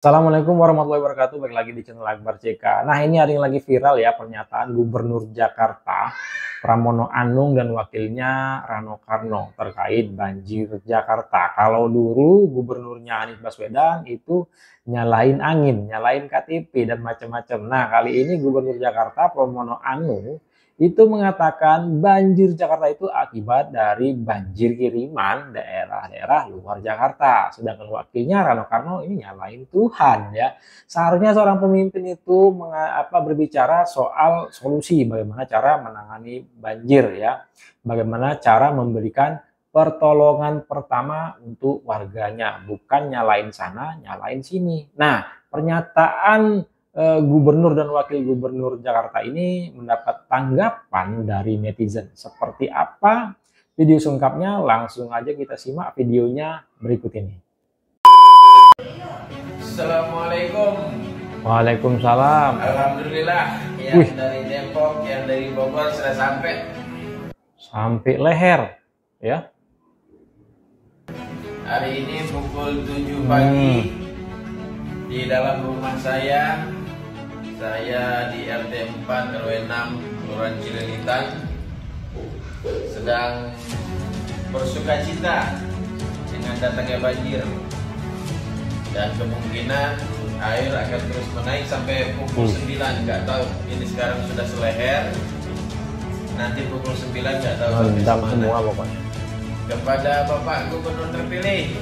Assalamualaikum warahmatullahi wabarakatuh. Balik lagi di channel Akbar CK. Nah, ini ada yang lagi viral ya, pernyataan Gubernur Jakarta Pramono Anung dan wakilnya Rano Karno terkait banjir Jakarta. Kalau dulu gubernurnya Anies Baswedan itu nyalain angin, nyalain KTP dan macam-macam. Nah, kali ini Gubernur Jakarta Pramono Anung itu mengatakan banjir Jakarta itu akibat dari banjir kiriman daerah-daerah luar Jakarta. Sedangkan wakilnya Rano Karno ini nyalain Tuhan ya. Seharusnya seorang pemimpin itu berbicara soal solusi, bagaimana cara menangani banjir ya. Bagaimana cara memberikan pertolongan pertama untuk warganya, bukan nyalain sana, nyalain sini. Nah, pernyataan Gubernur dan Wakil Gubernur Jakarta ini mendapat tanggapan dari netizen. Seperti apa video singkatnya? Langsung aja kita simak videonya berikut ini. Assalamualaikum. Waalaikumsalam. Alhamdulillah, yang dari Depok, yang dari Bogor sudah sampai. Sampai leher, ya. Hari ini pukul 7 pagi di dalam rumah saya di RT 4 RW 6 Kelurahan Cililitan sedang bersuka cita dengan datangnya banjir, dan kemungkinan air akan terus menaik sampai pukul 9. Nggak tahu ini sekarang sudah seleher, nanti pukul 9 nggak tahu sampai semua pokoknya. Kepada Bapak Gubernur terpilih,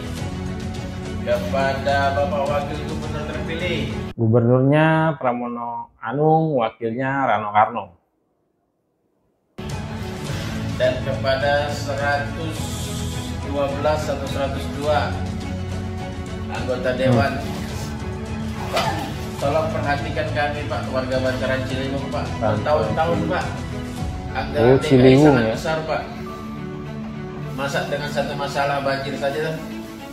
kepada Bapak Wakil Gubernur terpilih, Gubernurnya Pramono Anung, wakilnya Rano Karno, dan kepada 112 atau 102 anggota Dewan, Pak, tolong perhatikan kami Pak, warga Bantaran Ciliwung Pak. Bertahun-tahun Pak, anggaran DKI sangat besar Pak. Masa dengan satu masalah banjir saja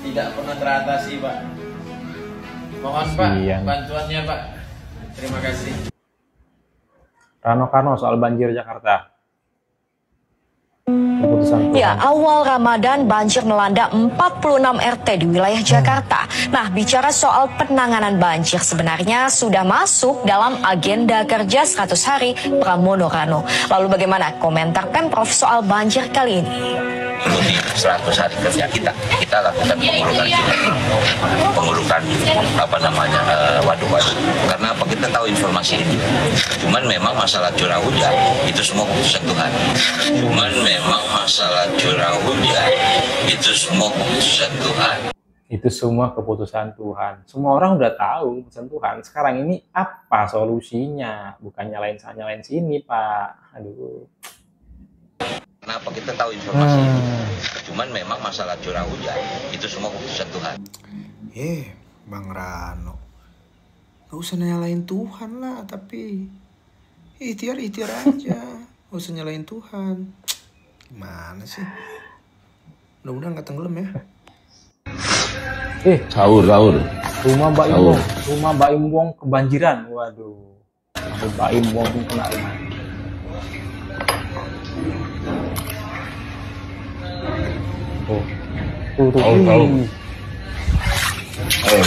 tidak pernah teratasi Pak. Mohon Pak bantuannya Pak. Terima kasih. Rano Karno soal banjir Jakarta. Ya, awal Ramadan banjir melanda 46 RT di wilayah Jakarta. Nah, bicara soal penanganan banjir sebenarnya sudah masuk dalam agenda kerja 100 hari Pramono Rano. Lalu bagaimana komentar Pemprov soal banjir kali ini? Di 100 hari kerja kita lakukan pengulukan waduk-waduk, karena apa, kita tahu informasi ini. Cuman memang masalah curah hujan itu semua keputusan Tuhan. Itu semua keputusan Tuhan. Semua orang udah tahu keputusan Tuhan. Sekarang ini apa solusinya? Bukan nyalain sana nyalain sini, Pak. Aduh. Kenapa, kita tahu informasi ini. Cuman memang masalah curah hujan itu semua keputusan Tuhan. Bang Rano, gak usah nyalain Tuhan lah, tapi ikhtiar aja. Gak usah nyalain Tuhan. Gimana sih? Mudah-mudahan gak tenggelam ya. Sahur. Rumah Mbak Imbong kebanjiran. Waduh. Mbak Imbong pun kena.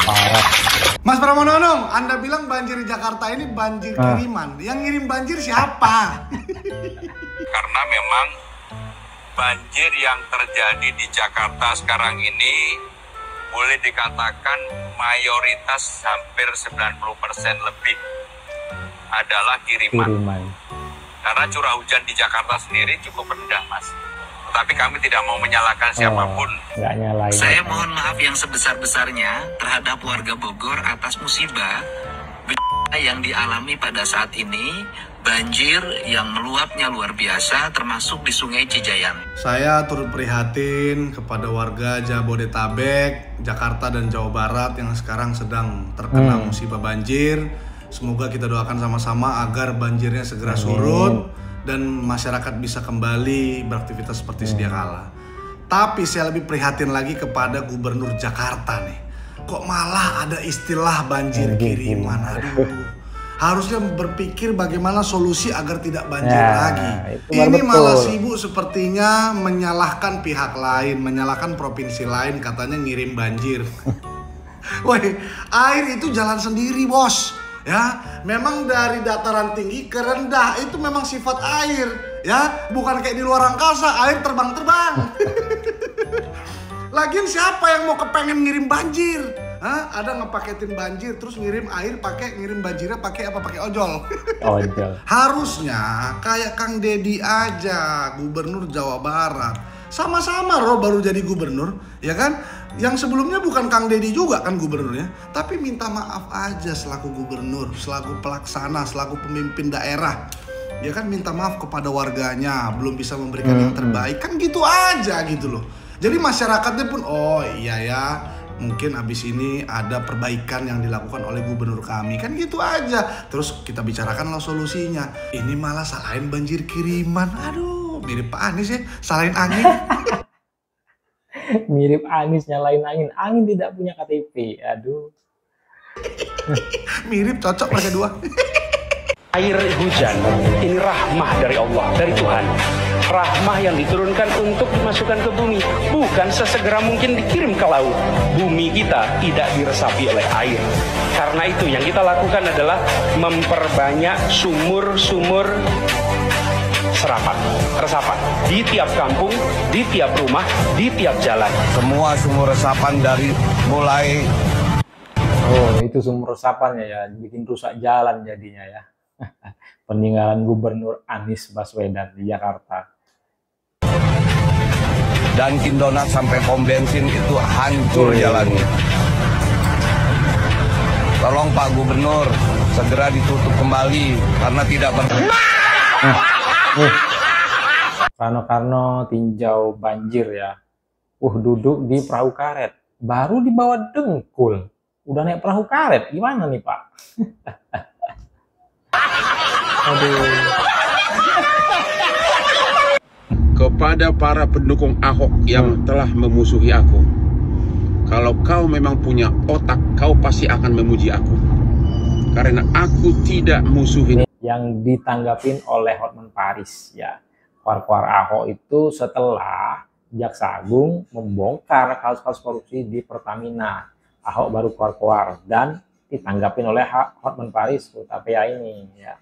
Parah. Mas Pramono Anung, Anda bilang banjir di Jakarta ini banjir kiriman. Yang ngirim banjir siapa? Karena memang banjir yang terjadi di Jakarta sekarang ini boleh dikatakan mayoritas hampir 90% lebih adalah kiriman. Karena curah hujan di Jakarta sendiri cukup rendah, Mas. Tapi kami tidak mau menyalahkan siapapun. Saya mohon maaf yang sebesar-besarnya terhadap warga Bogor atas musibah yang dialami pada saat ini. Banjir yang meluapnya luar biasa, termasuk di Sungai Cijayan. Saya turut prihatin kepada warga Jabodetabek, Jakarta dan Jawa Barat yang sekarang sedang terkena musibah banjir. Semoga kita doakan sama-sama agar banjirnya segera surut dan masyarakat bisa kembali beraktivitas seperti sedia kala. Tapi saya lebih prihatin lagi kepada Gubernur Jakarta nih. Kok malah ada istilah banjir kiriman? Aduh. Harusnya berpikir bagaimana solusi agar tidak banjir lagi. Ini malah sibuk sepertinya menyalahkan pihak lain, menyalahkan provinsi lain, katanya ngirim banjir. Woi, air itu jalan sendiri, bos. Ya, memang dari dataran tinggi ke rendah itu memang sifat air. Ya, bukan kayak di luar angkasa, air terbang-terbang. Lagian siapa yang mau kepengen ngirim banjir? Hah? Ada ngepaketin banjir terus ngirim air ngirim banjirnya pakai apa? Pakai ojol. Ojol. Harusnya kayak Kang Deddy aja, Gubernur Jawa Barat. Sama-sama loh baru jadi gubernur, ya kan? Yang sebelumnya bukan Kang Deddy juga kan gubernurnya, tapi minta maaf aja selaku gubernur, selaku pelaksana, selaku pemimpin daerah. Ya kan minta maaf kepada warganya, belum bisa memberikan yang terbaik, kan gitu aja gitu loh. Jadi masyarakatnya pun, oh iya ya, mungkin abis ini ada perbaikan yang dilakukan oleh gubernur kami, kan gitu aja. Terus kita bicarakan lah solusinya. Ini malah salahin banjir kiriman, aduh mirip Pak Anies ya, salahin angin. Mirip Anies nyalain angin. Angin tidak punya KTP. Aduh. Mirip, cocok mereka dua. Air hujan ini rahmah dari Allah, dari Tuhan. Rahmah yang diturunkan untuk dimasukkan ke bumi, bukan sesegera mungkin dikirim ke laut. Bumi kita tidak diresapi oleh air. Karena itu yang kita lakukan adalah memperbanyak sumur-sumur resapan di tiap kampung, di tiap rumah, di tiap jalan. Semua sumur resapan dari mulai. Oh, itu sumur resapannya ya, bikin rusak jalan jadinya ya. Peninggalan Gubernur Anies Baswedan di Jakarta. Dunkin Donat sampai pom bensin itu hancur jalannya. Tolong Pak Gubernur segera ditutup kembali karena tidak Rano Karno tinjau banjir ya. Duduk di perahu karet. Baru dibawa dengkul. Udah naik perahu karet. Gimana nih Pak? Aduh. Kepada para pendukung Ahok yang telah memusuhi aku, kalau kau memang punya otak, kau pasti akan memuji aku. Karena aku tidak musuhin. Yang ditanggapin oleh Hotman Paris ya. Keluar Ahok itu setelah Jaksa Agung membongkar kasus-kasus korupsi di Pertamina. Ahok baru keluar dan ditanggapin oleh Hotman Paris KPA ini ya.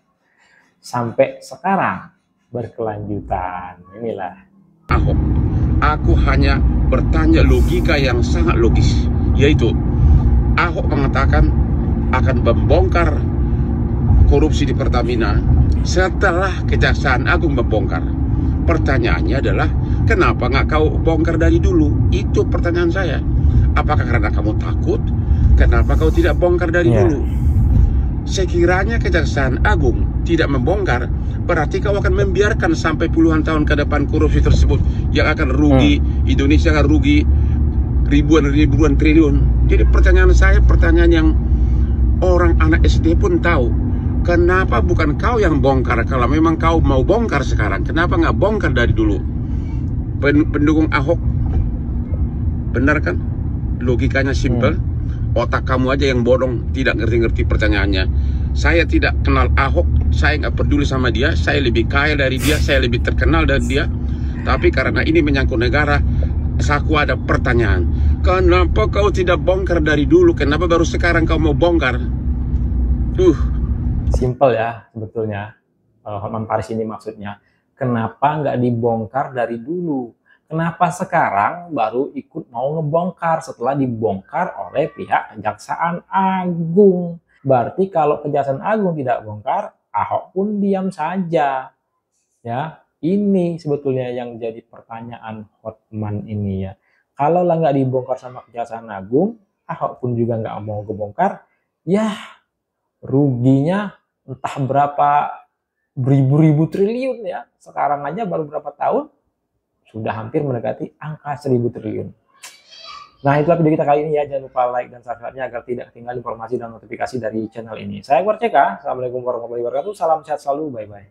Sampai sekarang berkelanjutan. Inilah Ahok. Aku hanya bertanya logika yang sangat logis, yaitu Ahok mengatakan akan membongkar korupsi di Pertamina setelah Kejaksaan Agung membongkar. Pertanyaannya adalah kenapa nggak kau bongkar dari dulu? Itu pertanyaan saya. Apakah karena kamu takut? Kenapa kau tidak bongkar dari dulu? Sekiranya Kejaksaan Agung tidak membongkar, berarti kau akan membiarkan sampai puluhan tahun ke depan korupsi tersebut yang akan rugi, Indonesia akan rugi ribuan triliun. Jadi pertanyaan saya, pertanyaan yang orang anak SD pun tahu. Kenapa bukan kau yang bongkar? Kalau memang kau mau bongkar sekarang, kenapa nggak bongkar dari dulu? Pendukung Ahok, benar kan? Logikanya simpel. Otak kamu aja yang bodong, tidak ngerti-ngerti pertanyaannya. Saya tidak kenal Ahok, saya nggak peduli sama dia, saya lebih kaya dari dia, saya lebih terkenal dari dia. Tapi karena ini menyangkut negara, aku ada pertanyaan. Kenapa kau tidak bongkar dari dulu? Kenapa baru sekarang kau mau bongkar? Simpel ya sebetulnya. Hotman Paris ini maksudnya. Kenapa nggak dibongkar dari dulu? Kenapa sekarang baru ikut mau ngebongkar setelah dibongkar oleh pihak Kejaksaan Agung? Berarti kalau Kejaksaan Agung tidak bongkar, Ahok pun diam saja. Ya, ini sebetulnya yang jadi pertanyaan Hotman ini ya. Kalau lah nggak dibongkar sama Kejaksaan Agung, Ahok pun juga nggak mau ngebongkar, ya ruginya entah berapa beribu-ribu triliun ya. Sekarang aja baru berapa tahun sudah hampir mendekati angka 1.000 triliun. Nah, itulah video kita kali ini ya. Jangan lupa like dan subscribe-nya agar tidak ketinggalan informasi dan notifikasi dari channel ini. Saya Akbar CK. Assalamualaikum warahmatullahi wabarakatuh. Salam sehat selalu. Bye-bye.